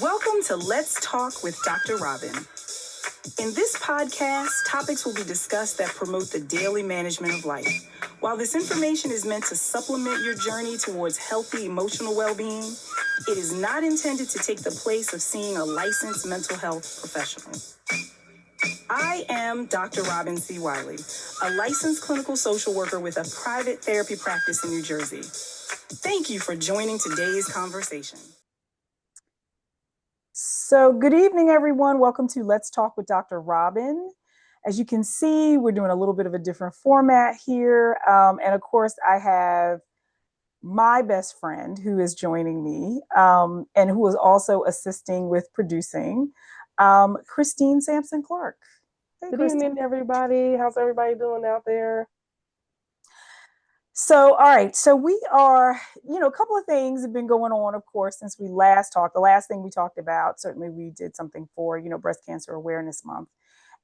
Welcome to Let's Talk with Dr. Robin. In this podcast, topics will be discussed that promote the daily management of life. While this information is meant to supplement your journey towards healthy emotional well-being, it is not intended to take the place of seeing a licensed mental health professional. I am Dr. Robin C. Wiley, a licensed clinical social worker with a private therapy practice in New Jersey. Thank you for joining today's conversation. So good evening, everyone. Welcome to Let's Talk with Dr. Robin. As you can see, we're doing a little bit of a different format here. And of course, I have my best friend who is joining me and who is also assisting with producing, Christine Sampson Clark. Hey, good evening, everybody. How's everybody doing out there? So, all right. So we are, a couple of things have been going on, of course, since we last talked. The last thing we talked about, certainly we did something for, Breast Cancer Awareness Month.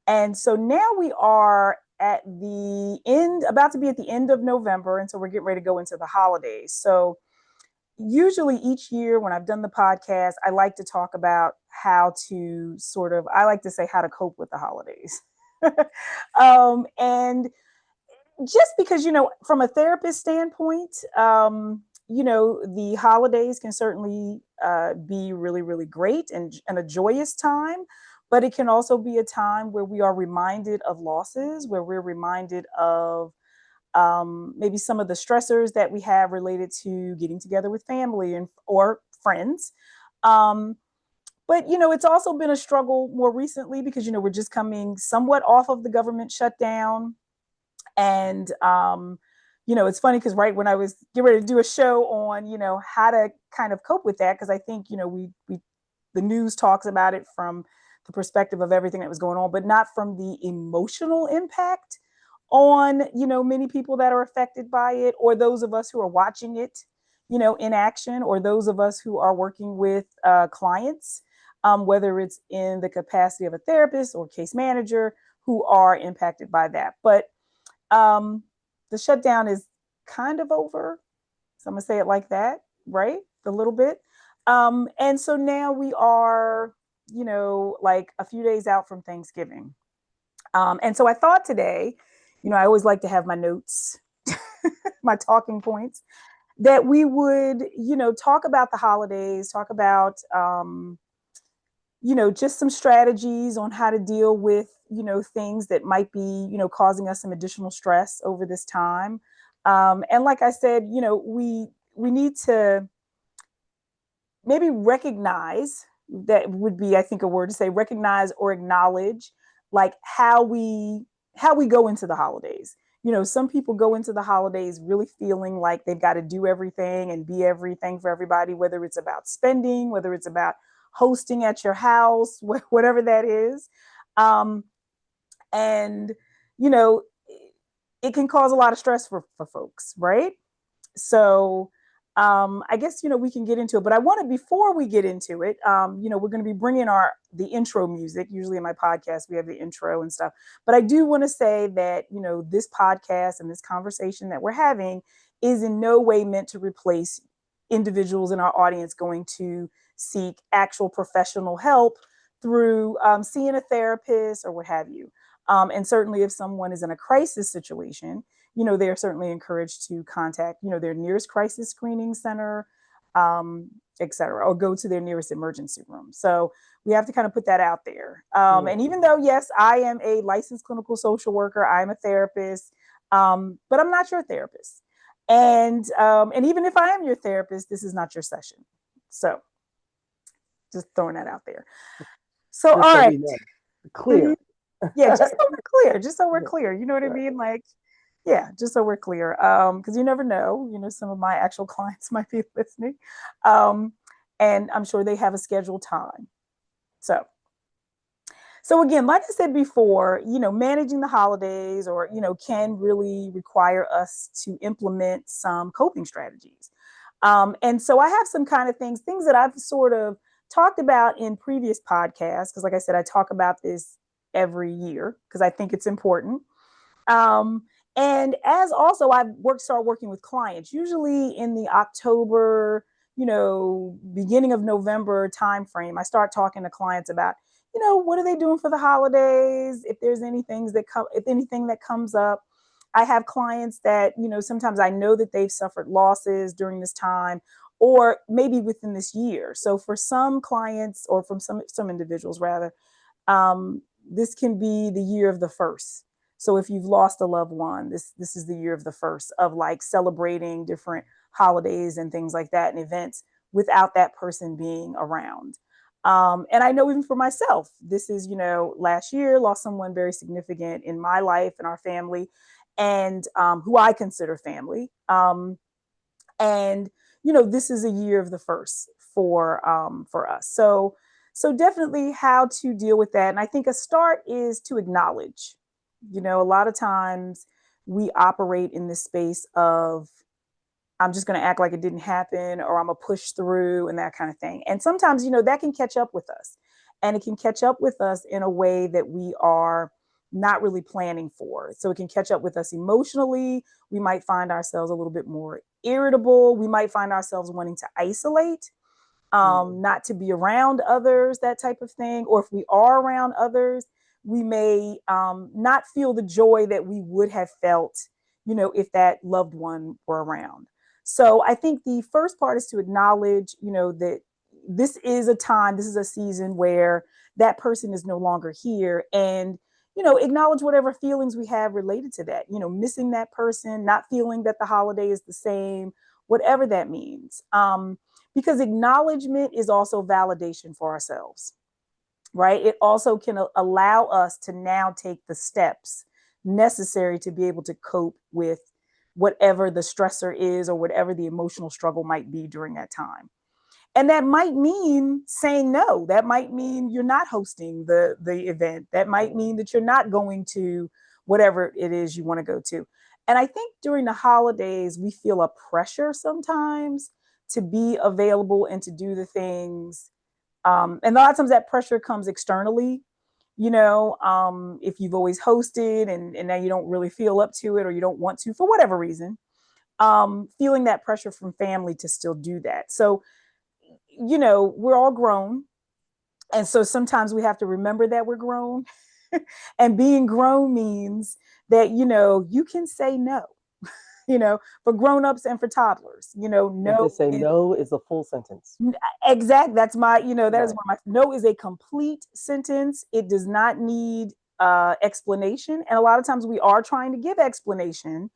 And so now we are at the end, about to be at the end of November. And so we're getting ready to go into the holidays. So usually each year when I've done the podcast, I like to talk about how to I like to say how to cope with the holidays. And just because, from a therapist standpoint, the holidays can certainly be really, really great and a joyous time, but it can also be a time where we are reminded of losses, where we're reminded of maybe some of the stressors that we have related to getting together with family or friends. But it's also been a struggle more recently because we're just coming somewhat off of the government shutdown. And it's funny because right when I was getting ready to do a show on how to kind of cope with that, because I think we the news talks about it from the perspective of everything that was going on, but not from the emotional impact on many people that are affected by it, or those of us who are watching it in action, or those of us who are working with clients, whether it's in the capacity of a therapist or case manager, who are impacted by that. But the shutdown is kind of over. So I'm gonna say it like that, right? A little bit. And so now we are, like a few days out from Thanksgiving. And so I thought today, I always like to have my notes, my talking points, that we would, talk about the holidays, talk about, just some strategies on how to deal with, things that might be, causing us some additional stress over this time. And like I said, we need to maybe recognize, that would be, I think, a word to say, recognize or acknowledge, like how we go into the holidays. Some people go into the holidays really feeling like they've got to do everything and be everything for everybody, whether it's about spending, whether it's about hosting at your house, whatever that is. And, it can cause a lot of stress for folks, right? So I guess, we can get into it, but I wanted, before we get into it, we're going to be bringing the intro music. Usually in my podcast, we have the intro and stuff, but I do want to say that, this podcast and this conversation that we're having is in no way meant to replace individuals in our audience going to seek actual professional help through seeing a therapist or what have you. And certainly if someone is in a crisis situation, they are certainly encouraged to contact, their nearest crisis screening center, et cetera, or go to their nearest emergency room. So we have to kind of put that out there. And even though, yes, I am a licensed clinical social worker, I'm a therapist, but I'm not your therapist. And even if I am your therapist, this is not your session. So just throwing that out there. So, all right. Clear. Yeah, just so we're clear. Just so we're clear. You know what I mean? Like, yeah, just so we're clear. Because you never know, some of my actual clients might be listening. And I'm sure they have a scheduled time. So again, like I said before, managing the holidays or, can really require us to implement some coping strategies. And so I have some kind of things that I've sort of talked about in previous podcasts, because like I said, I talk about this every year because I think it's important. And as also I've started working with clients, usually in the October, beginning of November timeframe, I start talking to clients about, what are they doing for the holidays? If there's anything that comes up. I have clients that, sometimes I know that they've suffered losses during this time or maybe within this year. So for some clients, or from some individuals rather, this can be the year of the first. So if you've lost a loved one, this is the year of the first, of like celebrating different holidays and things like that and events without that person being around. And I know even for myself, this is, last year, lost someone very significant in my life and our family, and who I consider family. And this is a year of the first for us. So definitely how to deal with that. And I think a start is to acknowledge. A lot of times we operate in this space of, I'm just going to act like it didn't happen, or I'm going to push through and that kind of thing. And sometimes, that can catch up with us, and it can catch up with us in a way that we are not really planning for. So it can catch up with us emotionally. We might find ourselves a little bit more irritable. We might find ourselves wanting to isolate, not to be around others, that type of thing. Or if we are around others, we may not feel the joy that we would have felt, if that loved one were around. So I think the first part is to acknowledge, that this is a time, this is a season where that person is no longer here. And, acknowledge whatever feelings we have related to that, missing that person, not feeling that the holiday is the same, whatever that means. Because acknowledgement is also validation for ourselves, right? It also can allow us to now take the steps necessary to be able to cope with whatever the stressor is or whatever the emotional struggle might be during that time. And that might mean saying no. That might mean you're not hosting the event. That might mean that you're not going to whatever it is you want to go to. And I think during the holidays, we feel a pressure sometimes to be available and to do the things. And a lot of times that pressure comes externally. If you've always hosted and now you don't really feel up to it, or you don't want to for whatever reason, feeling that pressure from family to still do that. So, we're all grown. And so sometimes we have to remember that we're grown. And being grown means that, you can say no, for grown-ups and for toddlers, If no they say is, no is a full sentence. exact. That's my, that is Right. one of my, no is a complete sentence. It does not need explanation. And a lot of times we are trying to give explanation.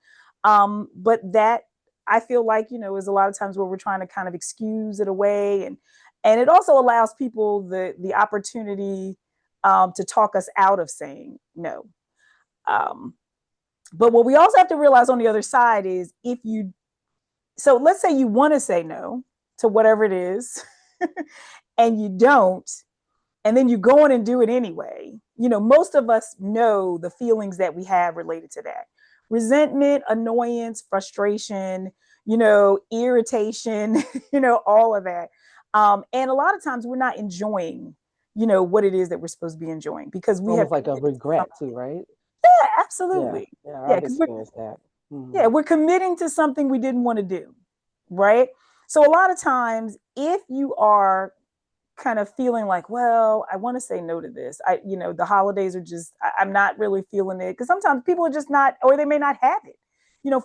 But that, I feel like, is a lot of times where we're trying to kind of excuse it away. And it also allows people the opportunity to talk us out of saying no. Um, but what we also have to realize on the other side is, so let's say you want to say no to whatever it is, and you don't, and then you go on and do it anyway. Most of us know the feelings that we have related to that: resentment, annoyance, frustration, irritation, all of that. And a lot of times we're not enjoying, what it is that we're supposed to be enjoying, because we have Almost like a committed to regret something. too, right? Yeah, Yeah. absolutely. Yeah, Yeah, I've because experienced that. yeah, Hmm. we're committing to something we didn't want to do, right? So a lot of times, if you are kind of feeling like, well, I want to say no to this, the holidays are just, I'm not really feeling it, because sometimes people are just not, or they may not have it,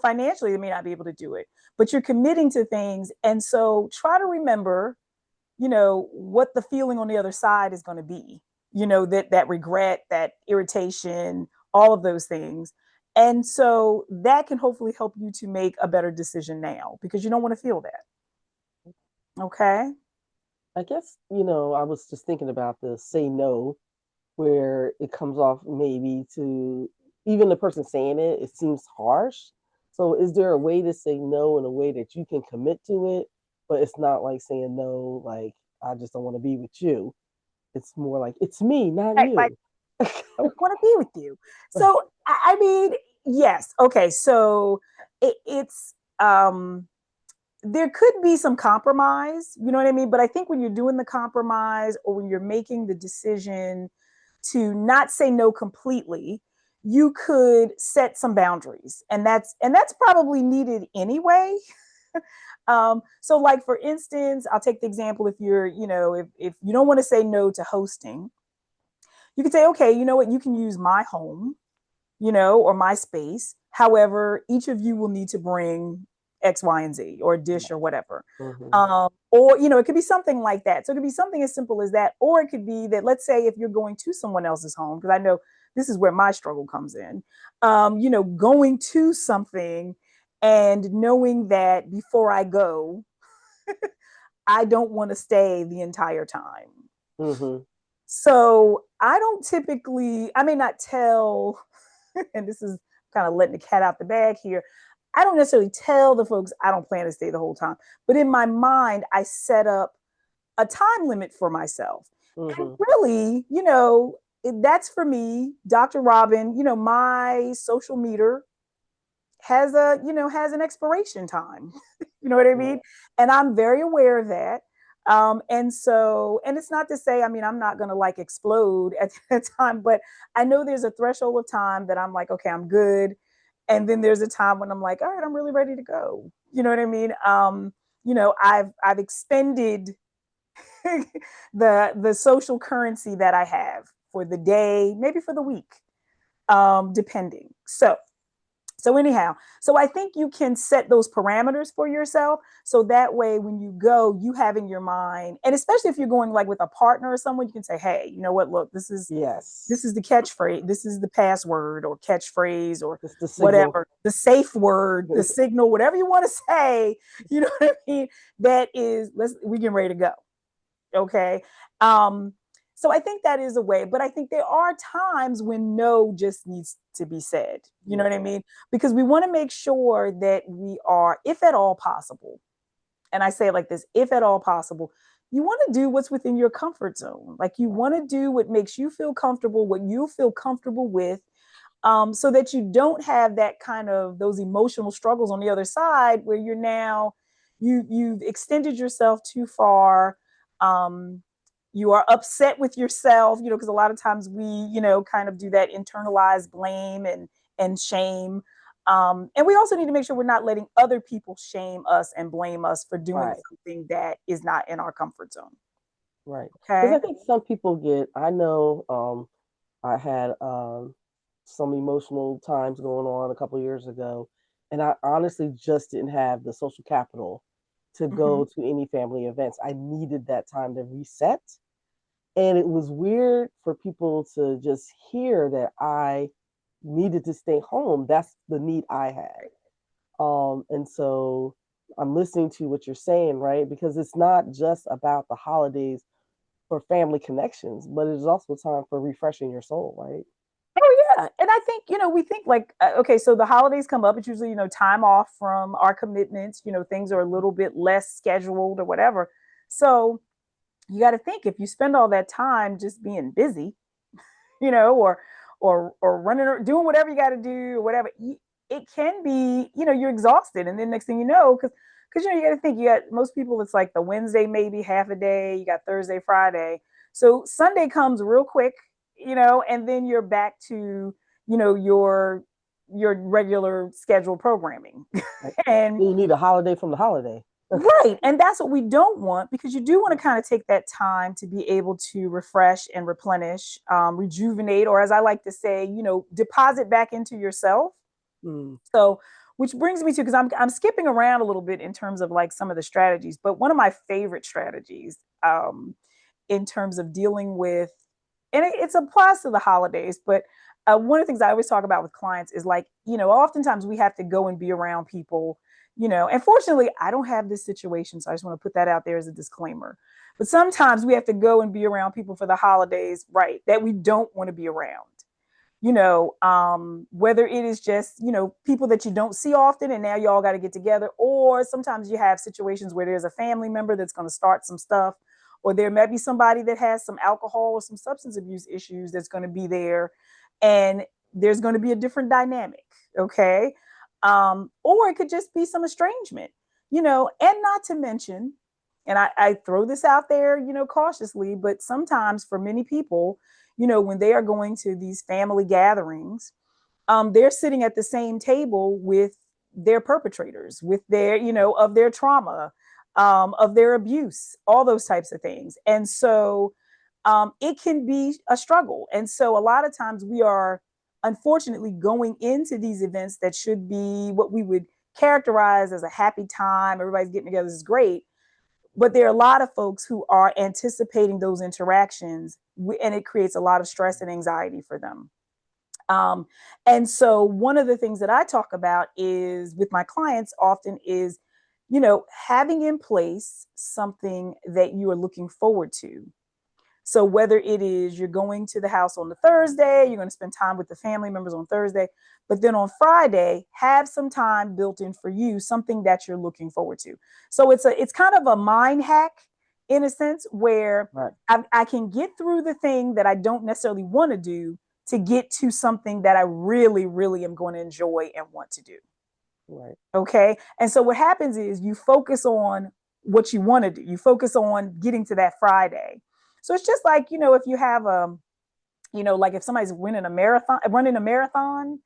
financially, they may not be able to do it, but you're committing to things. And so try to remember, what the feeling on the other side is going to be, that regret, that irritation, all of those things. And so that can hopefully help you to make a better decision now, because you don't want to feel that. Okay. I guess, I was just thinking about the say no, where it comes off maybe to even the person saying it, it seems harsh. So is there a way to say no in a way that you can commit to it, but it's not like saying no, like I just don't want to be with you. It's more like it's me, not Like you. I want to be with you. So I mean, yes. Okay. So it's there could be some compromise, you know what I mean? But I think when you're doing the compromise, or when you're making the decision to not say no completely, you could set some boundaries. And that's probably needed anyway. So like, for instance, I'll take the example, if you're, if you don't want to say no to hosting, you could say, okay, you know what, you can use my home, or my space. However, each of you will need to bring X, Y, and Z, or a dish or whatever. Mm-hmm. Or, it could be something like that. So it could be something as simple as that. Or it could be that, let's say, if you're going to someone else's home, because I know this is where my struggle comes in, going to something and knowing that before I go, I don't want to stay the entire time. Mm-hmm. So I don't typically, I may not tell, and this is kind of letting the cat out the bag here. I don't necessarily tell the folks I don't plan to stay the whole time, but in my mind, I set up a time limit for myself. And Mm-hmm. really, that's for me, Dr. Robin, my social meter has an expiration time. You know what I mean? Right. And I'm very aware of that. And it's not to say, I mean, I'm not going to like explode at that time, but I know there's a threshold of time that I'm like, okay, I'm good. And then there's a time when I'm like, all right, I'm really ready to go. You know what I mean? I've expended the social currency that I have for the day, maybe for the week, depending. So anyhow, so I think you can set those parameters for yourself. So that way, when you go, you have in your mind, and especially if you're going like with a partner or someone, you can say, hey, you know what, look, this Yes. is the catchphrase, this is the password or catchphrase or It's the signal. whatever, the safe word, the signal, whatever you want to say, you know what I mean? That is, we get ready to go. Okay. Um, so I think that is a way, but I think there are times when no just needs to be said. You know Yeah. what I mean? Because we want to make sure that we are, if at all possible, and I say it like this, if at all possible, you want to do what's within your comfort zone. Like, you want to do what makes you feel comfortable, what you feel comfortable with, so that you don't have that kind of those emotional struggles on the other side where you're now you've extended yourself too far. um, you are upset with yourself, because a lot of times we, kind of do that internalized blame and shame. And we also need to make sure we're not letting other people shame us and blame us for doing Right. something that is not in our comfort zone. Right. Because Okay. I think some people get, I know, I had some emotional times going on a couple of years ago, and I honestly just didn't have the social capital to Mm-hmm. go to any family events. I needed that time to reset. And it was weird for people to just hear that I needed to stay home. That's the need I had. And so I'm listening to what you're saying, right? Because it's not just about the holidays for family connections, but it is also time for refreshing your soul, right? Oh yeah, and I think, we think like, okay, so the holidays come up. It's usually, time off from our commitments. Things are a little bit less scheduled or whatever. So you got to think, if you spend all that time just being busy, or running or doing whatever you got to do or whatever, it can be, you're exhausted, and then next thing you know, because you got to think, you got most people, it's like the Wednesday maybe half a day, you got Thursday, Friday, so Sunday comes real quick, and then you're back to your regular scheduled programming. Right. And You need a holiday from the holiday. right. And that's what we don't want, because you do want to kind of take that time to be able to refresh and replenish, rejuvenate, or as I like to say, deposit back into yourself. Mm. So, which brings me to, because I'm skipping around a little bit in terms of like some of the strategies, but one of my favorite strategies, in terms of dealing with, and it's applies to the holidays, but one of the things I always talk about with clients is like, oftentimes we have to go and be around people, and fortunately, I don't have this situation. So I just want to put that out there as a disclaimer. But sometimes we have to go and be around people for the holidays, right? That we don't want to be around, whether it is just, people that you don't see often and now you all got to get together, or sometimes you have situations where there's a family member that's going to start some stuff, or there might be somebody that has some alcohol or some substance abuse issues that's going to be there, and there's going to be a different dynamic. Okay. Or it could just be some estrangement, and not to mention, and I throw this out there, cautiously, but sometimes for many people, when they are going to these family gatherings, they're sitting at the same table with their perpetrators, with their, of their trauma, of their abuse, all those types of things. And so it can be a struggle. And so a lot of times we are unfortunately going into these events that should be what we would characterize as a happy time. Everybody's getting together, this is great. But there are a lot of folks who are anticipating those interactions, and it creates a lot of stress and anxiety for them. And so one of the things that I talk about is with my clients often is, having in place something that you are looking forward to. So whether it is you're going to the house on the Thursday, you're going to spend time with the family members on Thursday, but then on Friday, have some time built in for you, something that you're looking forward to. So it's kind of a mind hack in a sense where Right. I can get through the thing that I don't necessarily want to do to get to something that I really, really am going to enjoy and want to do. Right. Okay. And so what happens is you focus on what you want to do. You focus on getting to that Friday. So it's just like, if you have like if somebody's running a marathon, and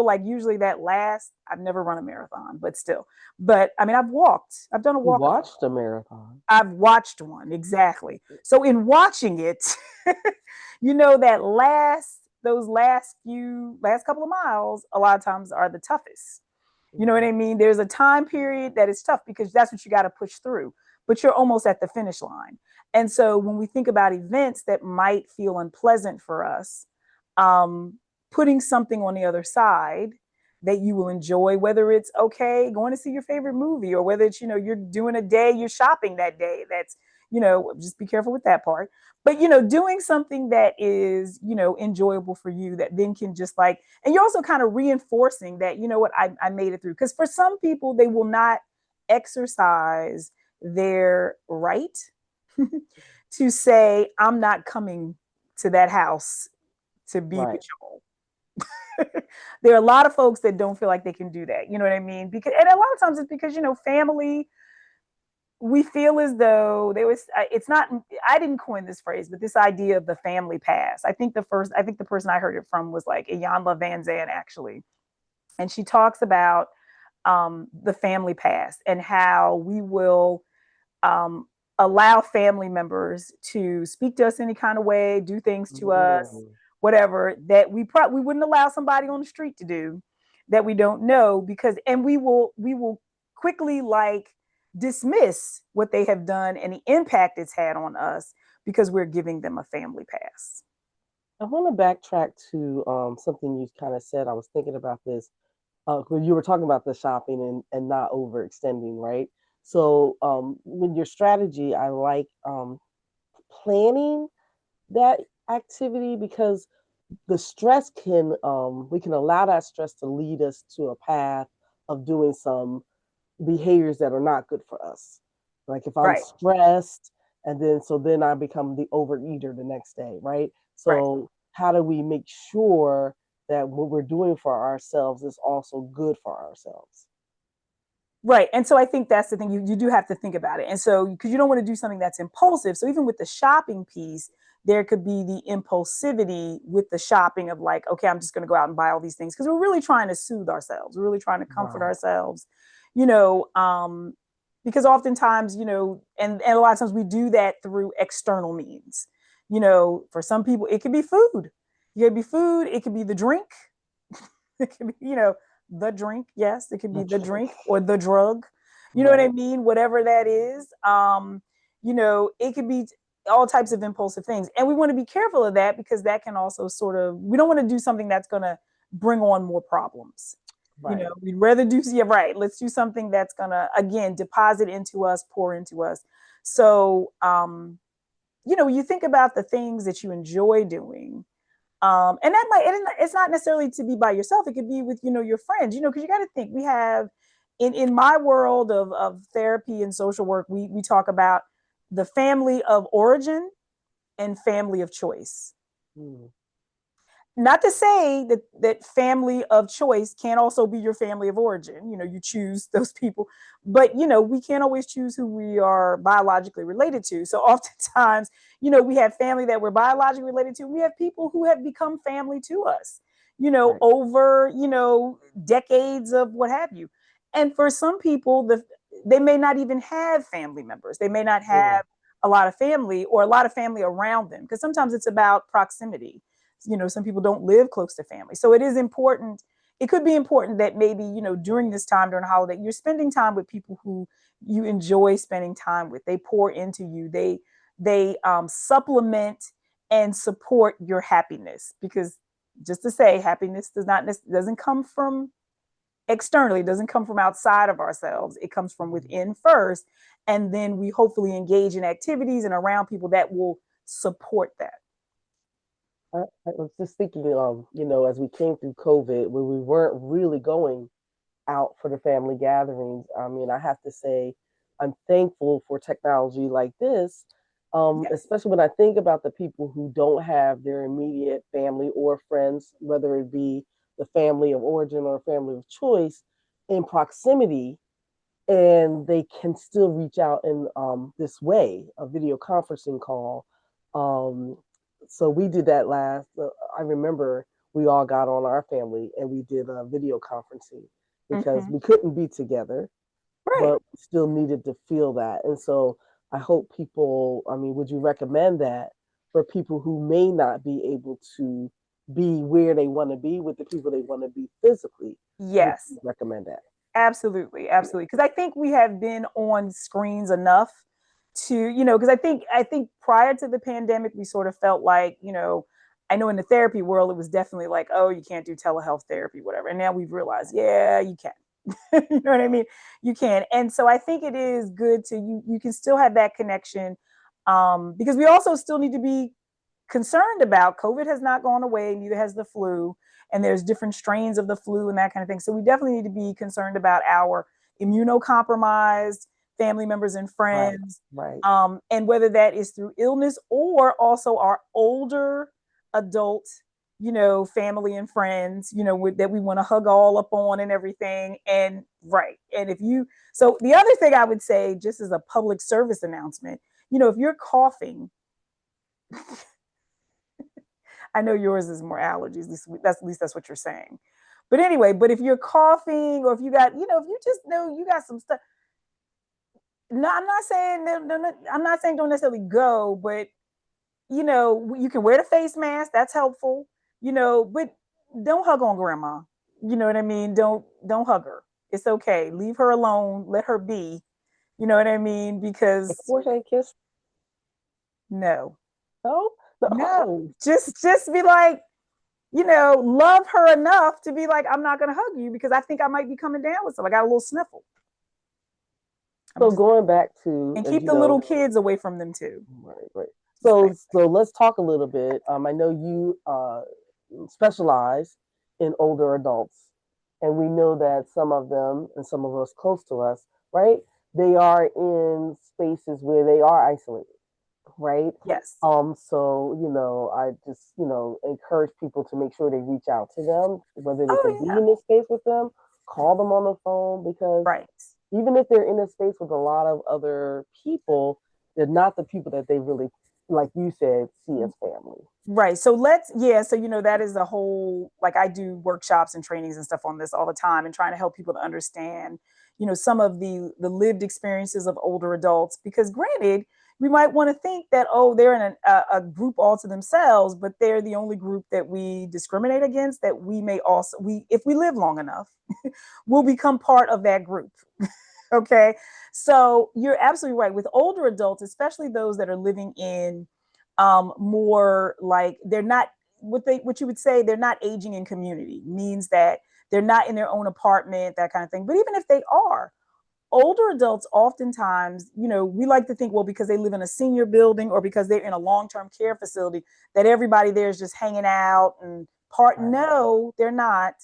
like usually that lasts, I've never run a marathon, but still, but I mean, I've done a You walk. watched a marathon. I've watched one. Exactly. So in watching it, that those last couple of miles, a lot of times are the toughest. You know what I mean? There's a time period that is tough because that's what you got to push through, but you're almost at the finish line. And so when we think about events that might feel unpleasant for us, putting something on the other side that you will enjoy, whether it's okay going to see your favorite movie, or whether it's, you're doing a day, you're shopping that day. That's, just be careful with that part. But, doing something that is, enjoyable for you, that then can just like, and you're also kind of reinforcing that, what, I made it through. Because for some people, they will not exercise their right to say, I'm not coming to that house to be Right. with y'all. There are a lot of folks that don't feel like they can do that. You know what I mean? Because, and a lot of times it's because, family, we feel as though it's not, I didn't coin this phrase, but this idea of the family pass. I think the person I heard it from was like Iyanla Vanzant, actually. And she talks about the family pass and how we will allow family members to speak to us any kind of way, do things to us, whatever, that we wouldn't allow somebody on the street to do, that we don't know, because, and we will quickly like dismiss what they have done and the impact it's had on us because we're giving them a family pass. I want to backtrack to something you kind of said. I was thinking about this when you were talking about the shopping and not overextending, right? So when your strategy, I like planning that activity, because the stress can we can allow that stress to lead us to a path of doing some behaviors that are not good for us. Like if I'm Right. stressed, and then I become the overeater the next day, right? So Right. how do we make sure that what we're doing for ourselves is also good for ourselves? Right. And so I think that's the thing, you do have to think about it. And so, because you don't want to do something that's impulsive. So even with the shopping piece, there could be the impulsivity with the shopping of like, okay, I'm just going to go out and buy all these things because we're really trying to soothe ourselves. We're really trying to comfort Right. ourselves, you know, because oftentimes, and a lot of times we do that through external means. For some people, it could be food. It could be food. It could be the drink. It could be, the drink. Yes, it could be the drink or the drug. You know what I mean? Whatever that is. It could be all types of impulsive things. And we want to be careful of that because that can also we don't want to do something that's going to bring on more problems. Right. We'd rather right. Let's do something that's going to, again, deposit into us, pour into us. So, you think about the things that you enjoy doing. And that it's not necessarily to be by yourself. It could be with, your friends, because you got to think we have in my world of therapy and social work, we talk about the family of origin and family of choice. Not to say that family of choice can also be your family of origin. You choose those people, but we can't always choose who we are biologically related to. So oftentimes, we have family that we're biologically related to. We have people who have become family to us. Right. over, decades of what have you. And for some people, they may not even have family members. They may not Mm. have a lot of family or a lot of family around them, because sometimes it's about proximity. Some people don't live close to family. So it is important. It could be important that maybe, during this time, during a holiday, you're spending time with people who you enjoy spending time with. They pour into you. They supplement and support your happiness, because just to say, happiness doesn't come from externally, it doesn't come from outside of ourselves. It comes from within first, and then we hopefully engage in activities and around people that will support that. I was just thinking, as we came through COVID, when we weren't really going out for the family gatherings. I mean, I have to say, I'm thankful for technology like this, Yes. especially when I think about the people who don't have their immediate family or friends, whether it be the family of origin or family of choice, in proximity, and they can still reach out in this way, a video conferencing call. Um, so we did that last. I remember we all got on our family and we did a video conferencing because Mm-hmm. we couldn't be together, Right. but we still needed to feel that. And so I hope people. I mean, would you recommend that for people who may not be able to be where they want to be with the people they want to be physically? Would Yes. you recommend that? Absolutely, absolutely. Because I think we have been on screens enough to, because I think prior to the pandemic, we sort of felt like, I know in the therapy world, it was definitely like, oh, you can't do telehealth therapy, whatever. And now we've realized, yeah, you can. You know what I mean? You can. And so I think it is good to you can still have that connection. Because we also still need to be concerned about. COVID has not gone away, neither has the flu, and there's different strains of the flu and that kind of thing. So we definitely need to be concerned about our immunocompromised family members and Right, friends, right. and whether that is through illness or also our older adult, family and friends, that we want to hug all up on and everything. And right. And so the other thing I would say, just as a public service announcement, if you're coughing, I know yours is more allergies. At least that's what you're saying. But anyway, if you're coughing, or if you got, if you just know you got some stuff. No, I'm not saying I'm not saying don't necessarily go, but you can wear the face mask. That's helpful. But don't hug on grandma. You know what I mean? Don't hug her. It's okay. Leave her alone. Let her be. You know what I mean? A Because forehead kiss? no, No, no. no. Just be like, love her enough to be like, I'm not going to hug you because I think I might be coming down with something. I got a little sniffle. I'm So just, going back to, and as keep you the know, little kids away from them too. right, right. Same. So let's talk a little bit. I know you specialize in older adults, and we know that some of them and some of us close to us, right? They are in spaces where they are isolated, right? Yes. So I just encourage people to make sure they reach out to them, whether they can Oh be yeah. in this space with them, call them on the phone, because Right. even if they're in a space with a lot of other people, they're not the people that they really, like you said, see as family. Right. So so that is a whole, like, I do workshops and trainings and stuff on this all the time, and trying to help people to understand, some of the lived experiences of older adults, because granted, we might want to think that, oh, they're in a group all to themselves, but they're the only group that we discriminate against, that we may also, if we live long enough, will become part of that group. Okay. So you're absolutely right. With older adults, especially those that are living in more, like, they're not what you would say, they're not aging in community, means that they're not in their own apartment, that kind of thing. But even if they are, older adults oftentimes, we like to think, well, because they live in a senior building or because they're in a long-term care facility, that everybody there is just hanging out and part. Right. No, they're not.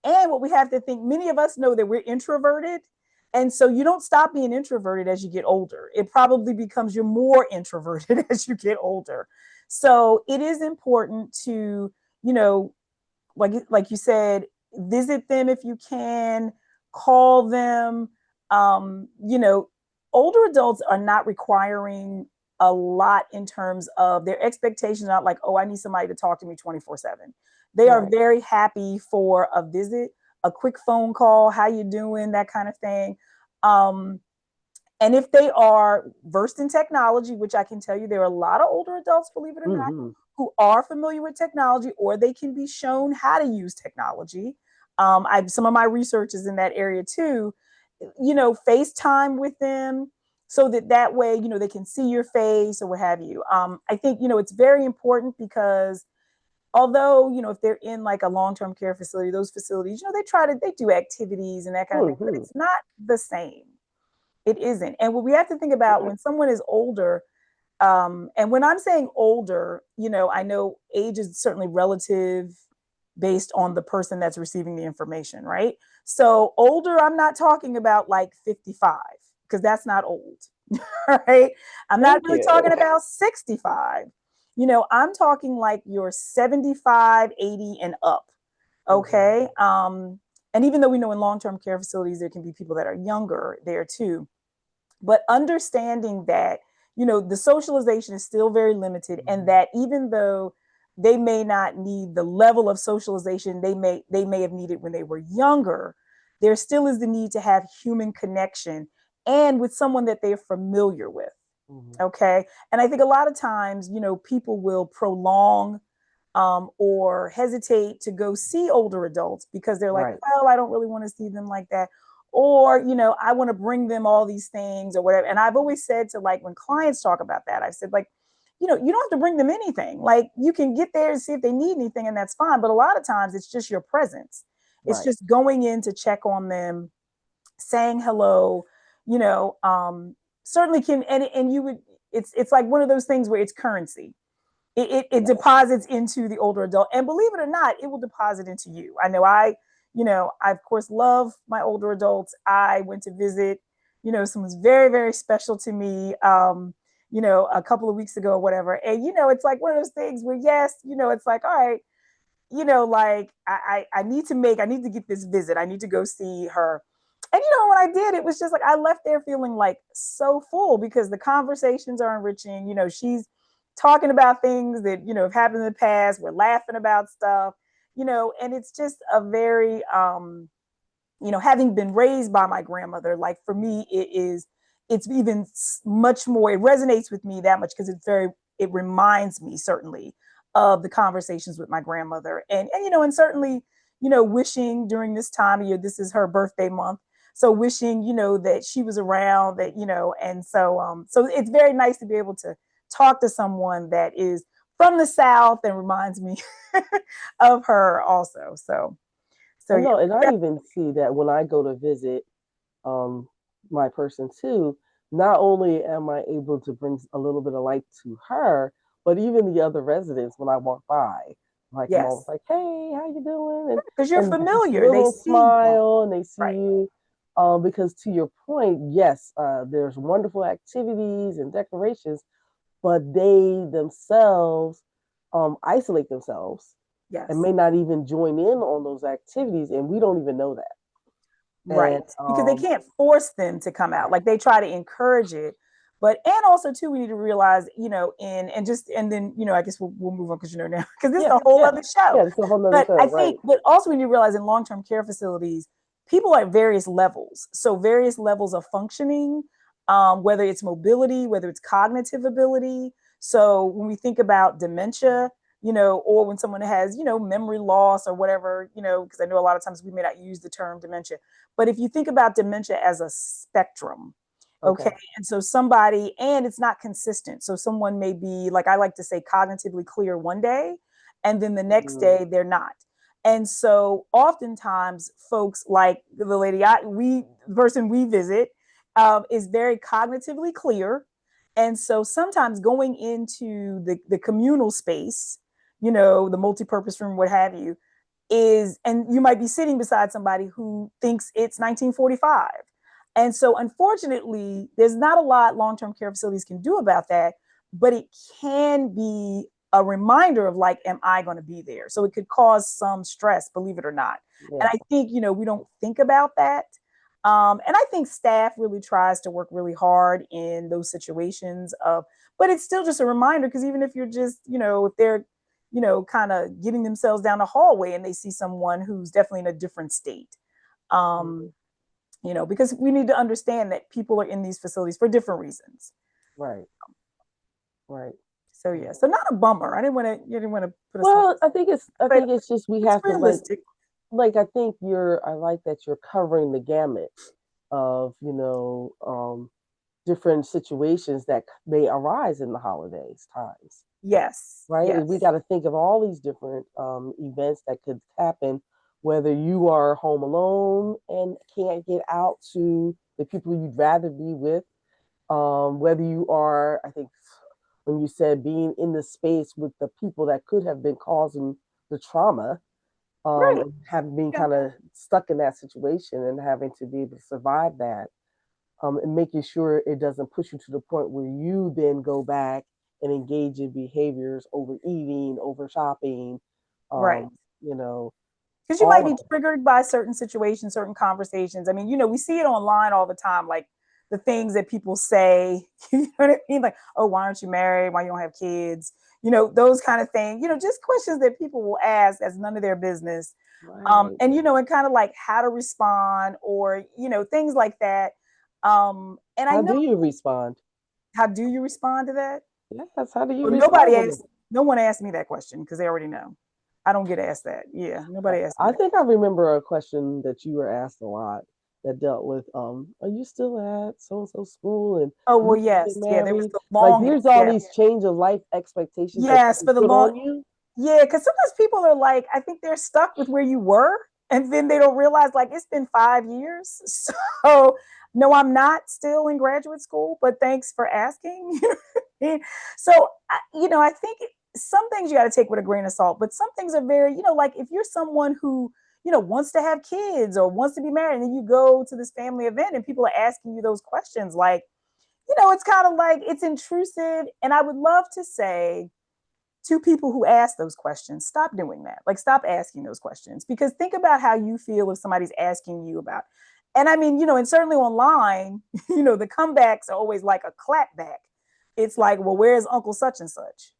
And what we have to think, many of us know that we're introverted. And so you don't stop being introverted as you get older. It probably becomes you're more introverted as you get older. So it is important to, you know, like you said, visit them if you can, call them. Um, you know, Older adults are not requiring a lot in terms of their expectations, not like, oh, I need somebody to talk to me 24/7. They are Right. very happy for a visit, a quick phone call, how you doing, that kind of thing. Um, and if they are versed in technology, which I can tell you there are a lot of older adults, believe it or not, Hmm. who are familiar with technology, or they can be shown how to use technology. Some of my research is in that area too. FaceTime with them so that way, they can see your face or what have you. I think, it's very important because although, if they're in like a long-term care facility, those facilities, they do activities and that kind of thing, but Hmm. it's not the same. It isn't. And what we have to think about when someone is older, and when I'm saying older, I know age is certainly relative based on the person that's receiving the information, right? So older, I'm not talking about like 55, because that's not old, right? I'm not Thank really you. talking about 65. I'm talking like you're 75, 80 and up. Hmm. Okay. And even though we know in long-term care facilities, there can be people that are younger there too, but understanding that the socialization is still very limited, and that even though they may not need the level of socialization they may have needed when they were younger, there still is the need to have human connection and with someone that they're familiar with. Hmm. Okay. And I think a lot of times people will prolong or hesitate to go see older adults because they're like, Right. well, I don't really want to see them like that. Or, I want to bring them all these things or whatever. And I've always said to, like, when clients talk about that, I've said, like, you don't have to bring them anything. Like, you can get there and see if they need anything, and that's fine. But a lot of times it's just your presence. It's Right. just going in to check on them, saying hello, you know, certainly can, and you would, it's like one of those things where it's currency. It Yes. deposits into the older adult, and believe it or not, it will deposit into you. I know I of course love my older adults. I went to visit someone's very, very special to me a couple of weeks ago or whatever, and it's like one of those things where, yes, it's like, all right, like I need to get this visit, I need to go see her. And when I did, it was just like I left there feeling like so full because the conversations are enriching. She's talking about things that have happened in the past. We're laughing about stuff, and it's just a very having been raised by my grandmother, like for me, it's even much more, it resonates with me that much because it reminds me certainly of the conversations with my grandmother. And certainly, wishing during this time of year, this is her birthday month. So wishing, that she was around, that, and so it's very nice to be able to talk to someone that is from the South and reminds me of her also. So I yeah. know, and I even see that when I go to visit um my person too, not only am I able to bring a little bit of light to her, but even the other residents when I walk by. Like I'm always Yes, like, hey, how you doing? because you're And just a familiar. They little see you. smile and they see Right. you. Because to your point, yes, there's wonderful activities and decorations, but they themselves isolate themselves and Yes. may not even join in on those activities, and we don't even know that. Right. And Because they can't force them to come out. Like they try to encourage it. But and also too, we need to realize, and then, I guess we'll move on because now, because this is yeah, a whole yeah, other show. yeah, it's a whole nother But show, I right? think, but also we need to realize in long-term care facilities, people are at various levels. So various levels of functioning, whether it's mobility, whether it's cognitive ability. So when we think about dementia, or when someone has, memory loss or whatever, because I know a lot of times we may not use the term dementia, but if you think about dementia as a spectrum, okay, Okay. and so and it's not consistent. So someone may be, like I like to say, cognitively clear one day, and then the next Mm. day they're not. And so oftentimes folks like the lady the person we visit, is very cognitively clear. And so sometimes going into the communal space, the multi-purpose room, what have you, and you might be sitting beside somebody who thinks it's 1945. And so unfortunately, there's not a lot long-term care facilities can do about that, but it can be a reminder of, like, am I going to be there? So it could cause some stress, believe it or not. And Yeah. I think, we don't think about that. And I think staff really tries to work really hard in those situations of, but it's still just a reminder, because even if you're just, if they're, kind of getting themselves down the hallway and they see someone who's definitely in a different state. Mhm. Because we need to understand that people are in these facilities for different reasons. Right. Right. So Right. yeah, so not a bummer. You didn't want to put us on, Well, I but think it's just we it's have to realistic. I think I like that you're covering the gamut of, different situations that may arise in the holidays times, Yes, right? And we yes, got to think of all these different events that could happen, whether you are home alone and can't get out to the people you'd rather be with, whether you are, I think, when you said being in the space with the people that could have been causing the trauma, right. and have been Yeah, kind of stuck in that situation and having to be able to survive that, and making sure it doesn't push you to the point where you then go back and engage in behaviors, overeating, over shopping, right. um, you know, Because you might all be of it. triggered by certain situations, certain conversations. I mean, we see it online all the time, like the things that people say. You know what I mean? Like, oh, why aren't you married? Why you don't have kids? Those kind of things. Just questions that people will ask as none of their business. Right. And kind of like how to respond, or things like that. And I How know, do you respond? how do you respond to that? Yes, how do you Well, respond to that? no one asked me that question because they already know. I don't get asked that. Yeah, nobody asked me I that. think I remember a question that you were asked a lot that dealt with, are you still at so and so school and Oh, when well, you get yes. Yeah, there was married? the Like longest. there's all Yeah. these change of life expectations that Yes, people for the put long. on you. Yeah, because sometimes people are like, I think they're stuck with where you were, and then they don't realize like it's been 5 years. So no, I'm not still in graduate school, but thanks for asking. So I think some things you got to take with a grain of salt, but some things are very, like if you're someone who wants to have kids or wants to be married, and then you go to this family event and people are asking you those questions, like it's kind of like it's intrusive. And I would love to say to people who ask those questions, stop doing that. Like, stop asking those questions, because think about how you feel if somebody's asking you about. And I mean, and certainly online, the comebacks are always like a clapback. It's like, well, where's Uncle such and such?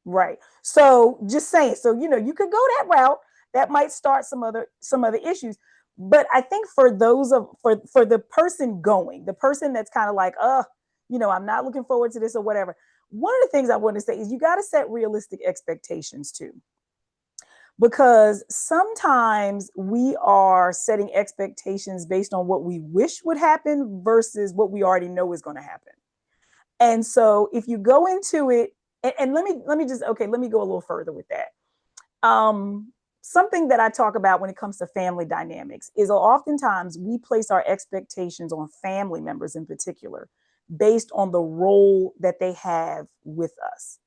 Right. So just saying. So you could go that route. That might start some other issues. But I think for those of for the person going, the person that's kind of like, I'm not looking forward to this or whatever. One of the things I want to say is you got to set realistic expectations too, because sometimes we are setting expectations based on what we wish would happen versus what we already know is going to happen. And so if you go into it, and let me just, okay, let me go a little further with that. Something that I talk about when it comes to family dynamics is oftentimes we place our expectations on family members in particular based on the role that they have with us,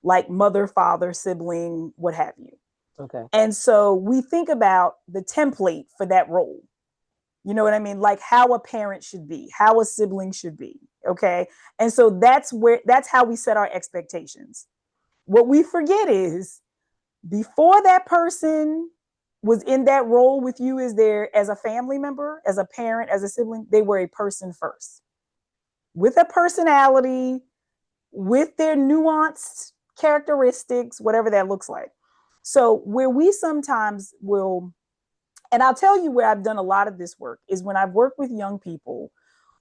like mother, father, sibling, what have you. Okay. And so we think about the template for that role. You know what I mean? Like how a parent should be, how a sibling should be. Okay. And so that's how we set our expectations. What we forget is before that person was in that role with you as a family member, as a parent, as a sibling, they were a person first with a personality, with their nuanced characteristics, whatever that looks like. So where we sometimes will, and I'll tell you where I've done a lot of this work is when I've worked with young people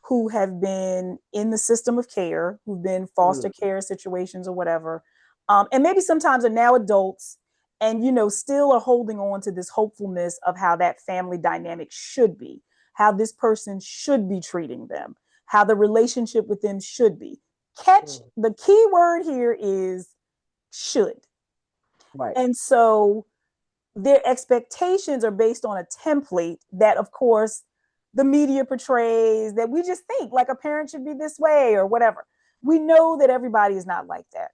who have been in the system of care, who've been foster Mm. care situations or whatever, and maybe sometimes are now adults, and still are holding on to this hopefulness of how that family dynamic should be, how this person should be treating them, how the relationship with them should be. Catch Mm. the key word here is should. Right. And so their expectations are based on a template that, of course, the media portrays, that we just think like a parent should be this way or whatever. We know that everybody is not like that.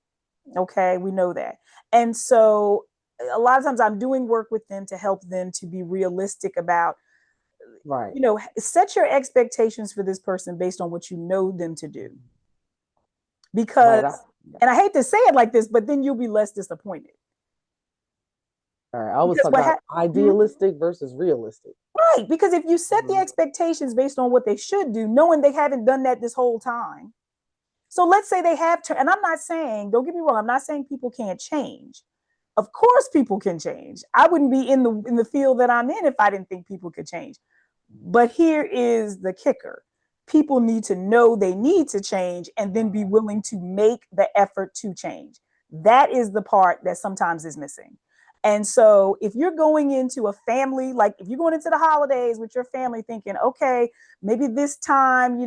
Okay, we know that. And so a lot of times I'm doing work with them to help them to be realistic about, Right. set your expectations for this person based on what you know them to do. Right. Because, and I hate to say it like this, but then you'll be less disappointed. All right. I was Because talking about idealistic versus realistic. right, because if you set the expectations based on what they should do, knowing they haven't done that this whole time, So let's say they have and I'm not saying, don't get me wrong, I'm not saying people can't change. Of course people can change. I wouldn't be in the field that I'm in if I didn't think people could change. But here is the kicker. People need to know they need to change and then be willing to make the effort to change. That is the part that sometimes is missing. And so if you're going into a family, like if you're going into the holidays with your family thinking, okay, maybe this time,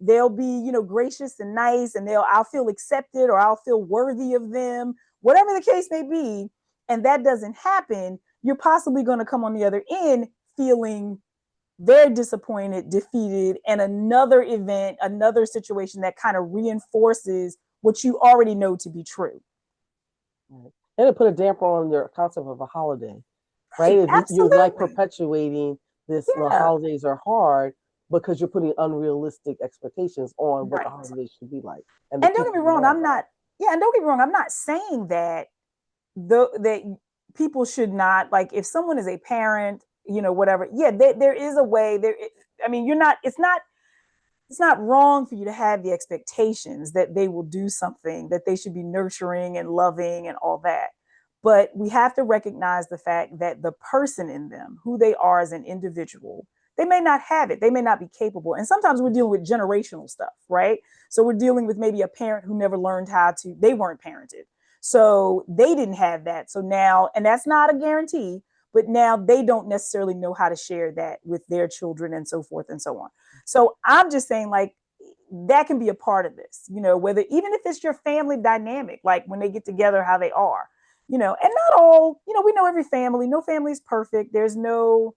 they'll be, gracious and nice and I'll feel accepted or I'll feel worthy of them, whatever the case may be, and that doesn't happen, you're possibly going to come on the other end feeling very disappointed, defeated, and another event, another situation that kind of reinforces what you already know to be true. Right. And it put a damper on your concept of a holiday, right? Right, If you're like absolutely. perpetuating this, the Yeah, holidays are hard because you're putting unrealistic expectations on what the right. holidays should be like, and the And don't kids get me are wrong, mad I'm about not, yeah, and don't get me wrong, I'm not saying that that people should not, like, if someone is a parent, whatever, yeah, there is a way there. I mean, it's not wrong for you to have the expectations that they will do something, that they should be nurturing and loving and all that. But we have to recognize the fact that the person in them, who they are as an individual, they may not have it. They may not be capable. And sometimes we're dealing with generational stuff, right? So we're dealing with maybe a parent who never learned they weren't parented. So they didn't have that. So now, and that's not a guarantee, but now they don't necessarily know how to share that with their children and so forth and so on. So I'm just saying, like, that can be a part of this, whether even if it's your family dynamic, like when they get together, how they are, and not all, we know every family, no family is perfect. There's no,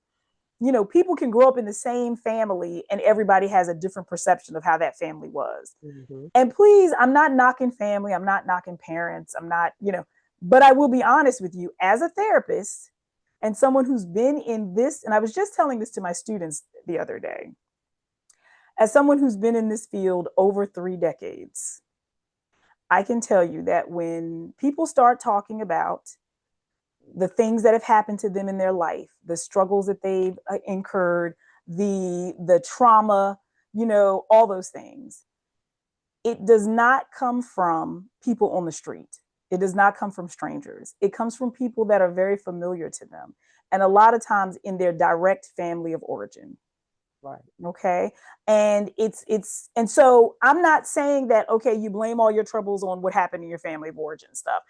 people can grow up in the same family and everybody has a different perception of how that family was. it. Mm-hmm. And please, I'm not knocking family, I'm not knocking parents, I'm not, but I will be honest with you as a therapist and someone who's been in this, and I was just telling this to my students the other day, as someone who's been in this field over 3 decades, I can tell you that when people start talking about the things that have happened to them in their life, the struggles that they've incurred, the trauma, all those things, it does not come from people on the street. It does not come from strangers. It comes from people that are very familiar to them, and a lot of times in their direct family of origin. Right. Okay. And and so I'm not saying that, okay, you blame all your troubles on what happened in your family of origin stuff.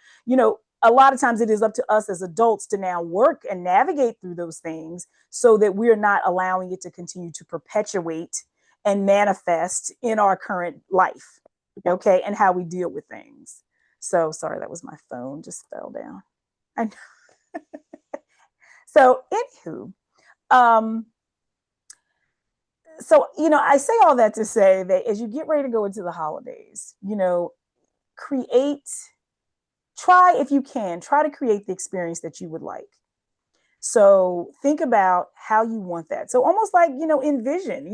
A lot of times it is up to us as adults to now work and navigate through those things so that we're not allowing it to continue to perpetuate and manifest in our current life. Okay. And how we deal with things. So sorry, that was my phone, just fell down. I So, anywho, um, so I say all that to say that as you get ready to go into the holidays, create, try, if you can, try to create the experience that you would like. So think about how you want that. So almost like, envision,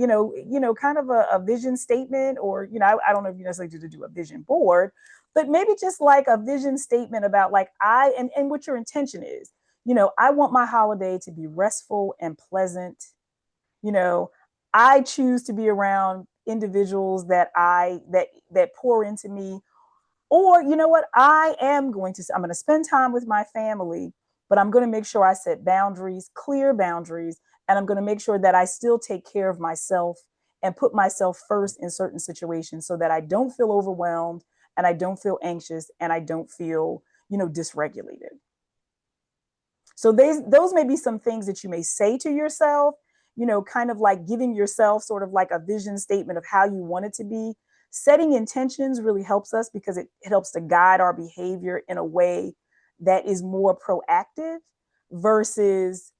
kind of a vision statement, or, I don't know if you necessarily need to do a vision board, but maybe just like a vision statement about, like, and what your intention is. I want my holiday to be restful and pleasant. you know I choose to be around individuals that pour into me. Or, what, I'm going to spend time with my family, but I'm going to make sure I set boundaries, clear boundaries, and I'm going to make sure that I still take care of myself and put myself first in certain situations so that I don't feel overwhelmed and I don't feel anxious and I don't feel, dysregulated. So those may be some things that you may say to yourself, kind of like giving yourself sort of like a vision statement of how you want it to be. Setting intentions really helps us because it helps to guide our behavior in a way that is more proactive versus,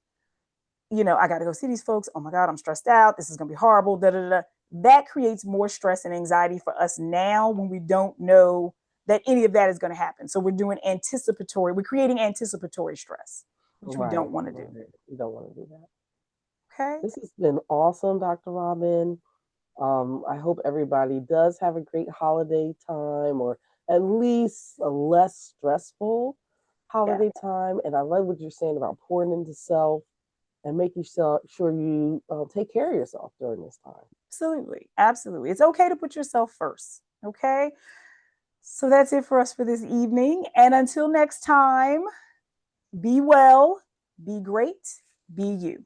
I got to go see these folks. Oh my God, I'm stressed out. This is going to be horrible. Da, da, da. That creates more stress and anxiety for us now when we don't know that any of that is going to happen. So we're creating anticipatory stress, which we Right. don't want to do. Right. You don't want to do that. Okay. This has been awesome, Dr. Robin. I hope everybody does have a great holiday time, or at least a less stressful Yeah. holiday time. And I love what you're saying about pouring into self and making sure you take care of yourself during this time. Absolutely. Absolutely. It's okay to put yourself first. Okay. So that's it for us for this evening. And until next time, be well, be great, be you.